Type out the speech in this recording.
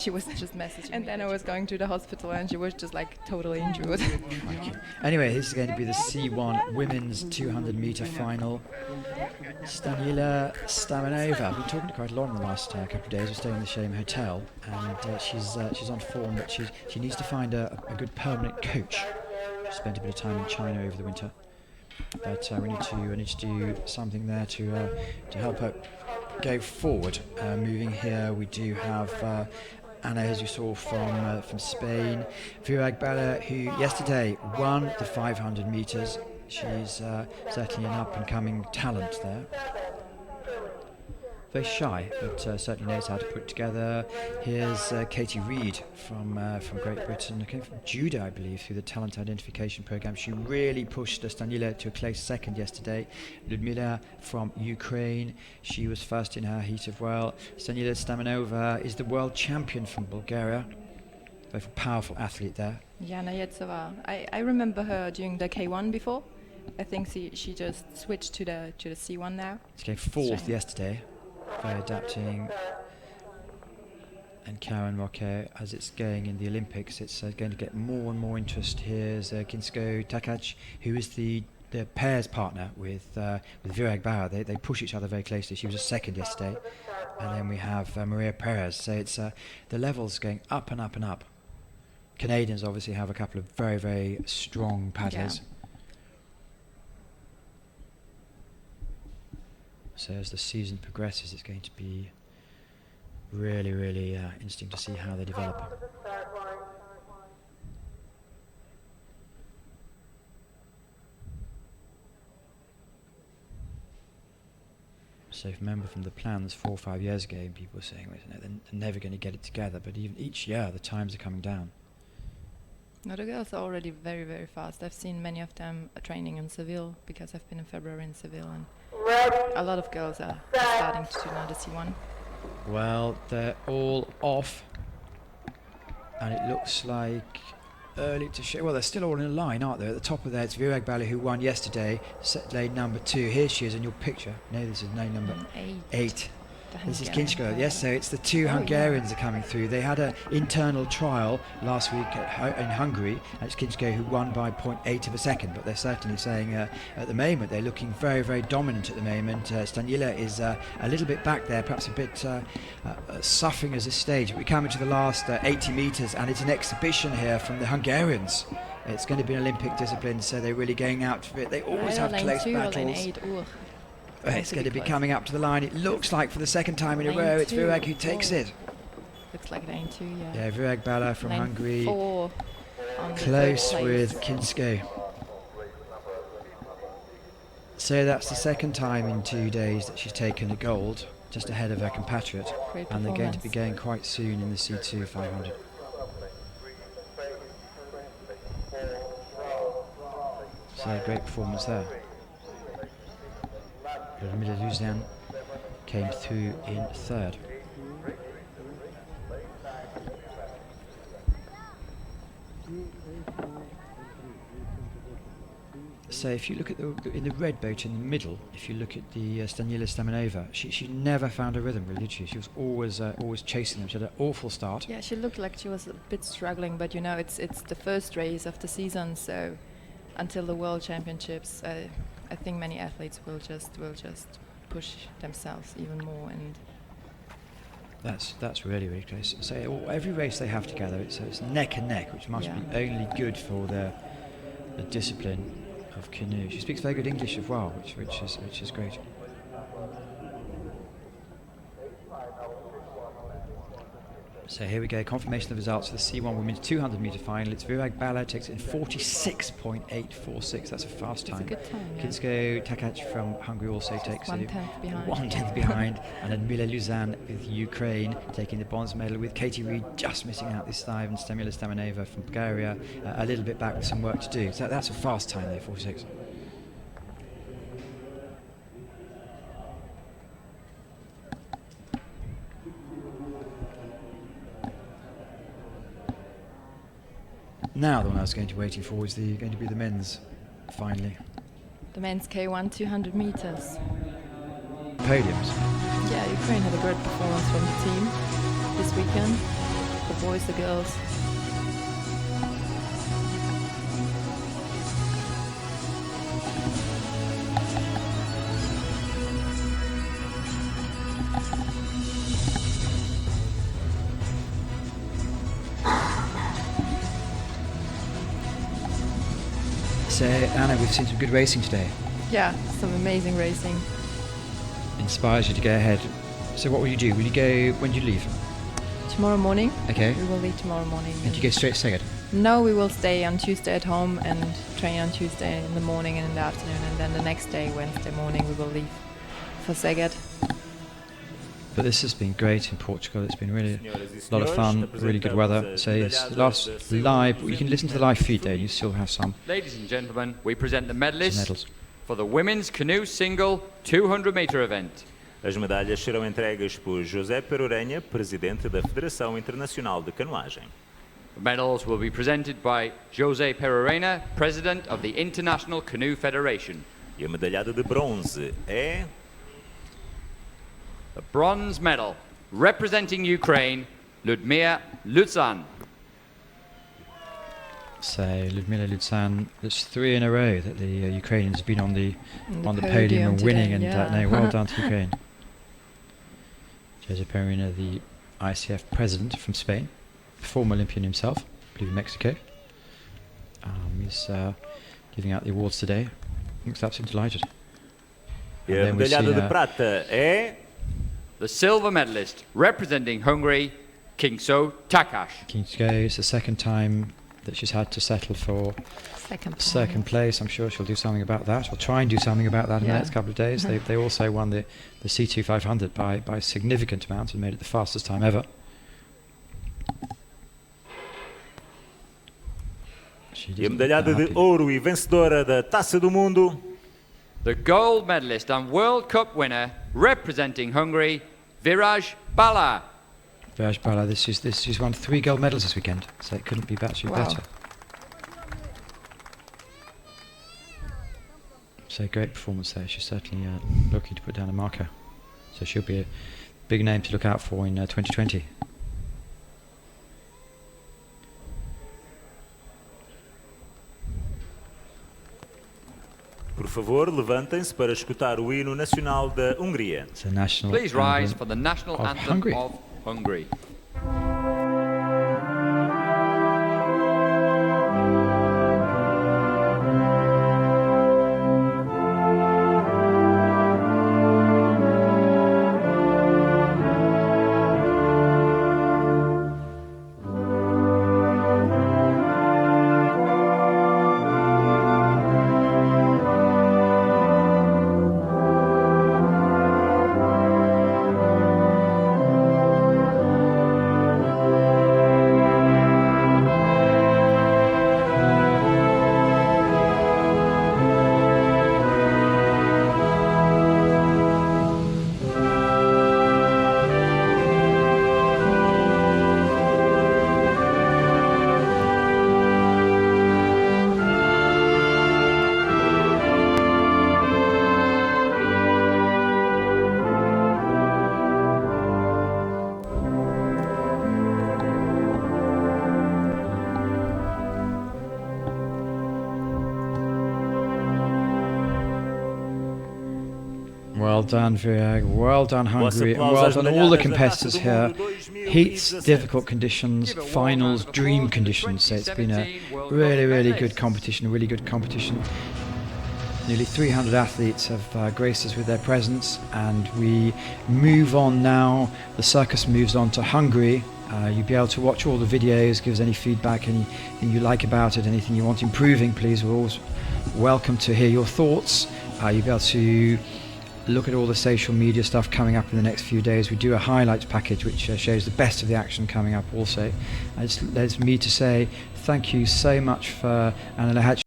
She was just messaging and then I was going to the hospital and she was just like totally injured. Anyway, this is going to be the C1 women's 200-meter final. Staniliya STAMENOVA. I've been talking to quite a lot in the last couple of days. We're staying in the same hotel, and she's on form, but she needs to find a good permanent coach. She spent a bit of time in China over the winter, but we need to do something there to help her go forward. Moving here, we do have Anna, as you saw from Spain, Virág BALLA, who yesterday won the 500 meters. She's certainly an up-and-coming talent there. Very shy, but certainly knows how to put together. Here's Katie Reid from Great Britain, came from judo, I believe, through the talent identification program. She really pushed Staniliya to a close second yesterday. Liudmyla from Ukraine, she was first in her heat of well. Staniliya STAMENOVA is the world champion from Bulgaria. Very powerful athlete there. Jana JEŽOVÁ. I remember her during the K1 before. I think she just switched to the C1 now. She came fourth yesterday. Very adapting. And Karen ROCO, as it's going in the Olympics, it's going to get more and more interest. Here's Kinsko Takac, who is the pairs partner with Virág BALLA. They push each other very closely. She was a second yesterday. And then we have María PÉREZ. So it's the levels going up and up and up. Canadians obviously have a couple of very, very strong paddlers. Yeah. So as the season progresses, it's going to be really, really interesting to see how they develop. So if you remember from the plans 4 or 5 years ago, people were saying, well, they're never going to get it together, but even each year the times are coming down. No, the girls are already very, very fast. I've seen many of them training in Seville, because I've been in February in Seville, and a lot of girls are starting to do now the C1. Well, they're all off, and it looks like early to show. Well, they're still all in a line, aren't they? At the top of there, it's Virág BALLA, who won yesterday, set lane number 2. Here she is in your picture. No, this is lane number 8. This is Kinsko. Yes, so it's the two Hungarians are coming through. They had an internal trial last week in Hungary, and it's Kinsko who won by 0.8 of a second, but they're certainly saying at the moment they're looking very, very dominant at the moment. Staniliya is a little bit back there, perhaps a bit suffering as a stage. We come into the last 80 metres, and it's an exhibition here from the Hungarians. It's going to be an Olympic discipline, so they're really going out for it. They always have close battles. It's going to be coming up to the line. It looks like for the second time in a row, it's Virág who takes it. Looks like lane 2, yeah. Yeah, Virág BALLA from lane Hungary. 4 Close with Kinsko. So that's the second time in 2 days that she's taken a gold, just ahead of her compatriot. And they're going to be going quite soon in the C2 500. So great performance there. Liudmyla LUZAN came through in third. So if you look at in the red boat in the middle, if you look at the Staniliya STAMENOVA, she never found a rhythm, really, did she? She was always chasing them. She had an awful start. Yeah, she looked like she was a bit struggling, but you know, it's the first race of the season, so until the World Championships, I think many athletes will just push themselves even more, and that's really, really close. So every race they have together, it's neck and neck, which must be only good for the discipline of canoe. She speaks very good English as well, which is great. So here we go, confirmation of the results for the C1 Women's 200 metre final. It's Virág BALLA, takes it in 46.846. That's a fast time. It's a good time, yeah. Kinsko Takac from Hungary also takes it 1/10 behind. 1/10 behind. And Liudmyla LUZAN with Ukraine taking the bronze medal, with Katie Reid just missing out this time, and Staniliya STAMENOVA from Bulgaria a little bit back with some work to do. So that's a fast time there, 46. Now the one I was going to be waiting for is going to be the men's, finally. The men's K1 200 meters. Podiums. Yeah, Ukraine had a great performance from the team this weekend. boys or girls. So Anna, we've seen some good racing today. Yeah, some amazing racing. Inspires you to go ahead. So what will you do? Will you go, when do you leave? Tomorrow morning. Okay. We will leave tomorrow morning. And you go straight to Szeged? No, we will stay on Tuesday at home and train on Tuesday in the morning and in the afternoon, and then the next day, Wednesday morning, we will leave for Szeged. But this has been great in Portugal. It's been really a lot of fun, really good weather. So it's the last live. You can listen to the live feed there. You still have some. Ladies and gentlemen, we present the medalists medals for the women's canoe single 200-meter event. As medalhas serão entregues por José Perorenha, presidente da Federação Internacional de Canoagem. The medals will be presented by José Pereira, president of the International Canoe Federation. E a medalhada de bronze é The bronze medal, representing Ukraine, Liudmyla LUZAN. So Liudmyla LUZAN, that's 3 in a row that the Ukrainians have been on the podium and winning, today, and yeah. no, well done to Ukraine. José Pereira, the ICF president from Spain, former Olympian himself, I believe in Mexico. He's giving out the awards today. Looks absolutely delighted. E a medalhada de prata é The silver medalist, representing Hungary, Kingso Takács. Kingso, it's the second time that she's had to settle for second place. I'm sure she'll do something about that, or try and do something about that in the next couple of days. They also won the C2 500 by a significant amount and made it the fastest time ever. E a medalhada de ouro e vencedora da Taça do Mundo. The gold medalist and World Cup winner, representing Hungary, Virág BALLA. Virág BALLA, she's won 3 gold medals this weekend, so it couldn't be better. So great performance there. She's certainly looking to put down a marker. So she'll be a big name to look out for in 2020. Por favor, levantem-se para escutar o hino nacional da Hungria. Please rise for the national anthem Hungary. of Hungary. Well done, Virág. Well done, Hungary. And well done, all the competitors here. Heats, difficult conditions. Finals, dream conditions. So it's been a really, really good competition. A really good competition. Nearly 300 athletes have graced us with their presence, and we move on now. The circus moves on to Hungary. You'll be able to watch all the videos, give us any feedback, anything you like about it, anything you want improving, please. We're always welcome to hear your thoughts. You'll be able to look at all the social media stuff coming up in the next few days. We do a highlights package which shows the best of the action coming up also. It's me to say thank you so much for Anna